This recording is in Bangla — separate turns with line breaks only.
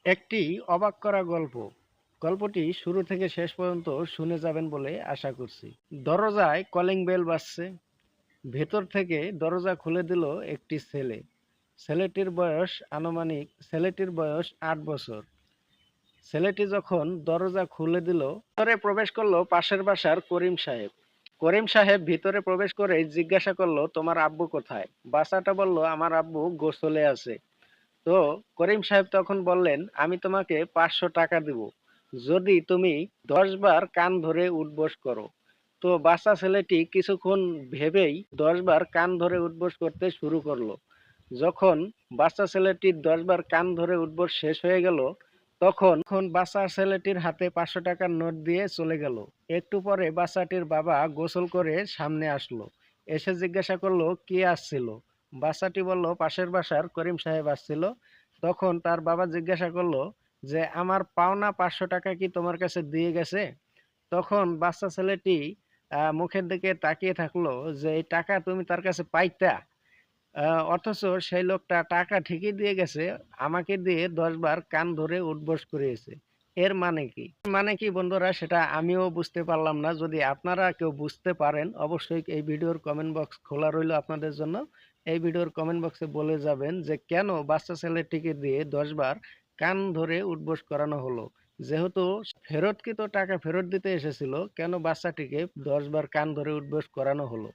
একটি অবাক করা গল্প। গল্পটি শুরু থেকে শেষ পর্যন্ত শুনে যাবেন বলে আশা করছি। দরজায় কলিং বেল বাজছে। ভেতর থেকে দরজা খুলে দিল একটি ছেলে। ছেলেটির বয়স ৮ বছর। ছেলেটি যখন দরজা খুলে দিল, ভিতরে প্রবেশ করলো পাশের বাসার করিম সাহেব। করিম সাহেব ভিতরে প্রবেশ করে জিজ্ঞাসা করলো, তোমার আব্বু কোথায়? বাচ্চাটা বলল, আমার আব্বু গোসলে আছে। তো করিম সাহেব তখন বললেন, আমি তোমাকে ৫০০ টাকা দিব যদি তুমি ১০ বার কান ধরে উঠবোস করো। তো বাচ্চা ছেলেটি কিছুক্ষণ ভেবেই ১০ বার কান ধরে উঠবোস করতে শুরু করলো। যখন বাচ্চা ছেলেটির ১০ বার কান ধরে উঠবোস শেষ হয়ে গেল, তখন বাচ্চা ছেলেটির হাতে ৫০০ টাকার নোট দিয়ে চলে গেল। একটু পরে বাচ্চাটির বাবা গোসল করে সামনে আসলো। এসে জিজ্ঞাসা করলো, কে আসছিল? বাচ্চাটি বলল, পাশের বাসার করিম সাহেব আসছিল। তখন তার বাবা জিজ্ঞাসা করলো যে, আমার পাওনা ৫০০ টাকা কি তোমার কাছে দিয়ে গেছে? তখন বাচ্চা ছেলেটি মুখের দিকে তাকিয়ে থাকলো যে, এই টাকা তুমি তার কাছে পাইতা? অথচ সেই লোকটা টাকা ঠিকই দিয়ে গেছে, আমাকে দিয়ে ১০ বার কান ধরে উঠবোস করিয়েছে। এর মানে কি? মানে কি বন্ধুরা, সেটা আমিও বুঝতে পারলাম না। যদি আপনারা কেউ বুঝতে পারেন, অবশ্যই এই ভিডিওর কমেন্ট বক্স খোলা রইল আপনাদের জন্য। এই ভিডিওর কমেন্ট বক্সে বলে যাবেন যে কেন বাচ্চা ছেলেটিকে দিয়ে ১০ বার কান ধরে উঠবোস করানো হলো। যেহেতু ফেরতকৃত টাকা ফেরত দিতে এসেছিল, কেন বাচ্চাটিকে ১০ বার কান ধরে উঠবোস করানো হলো?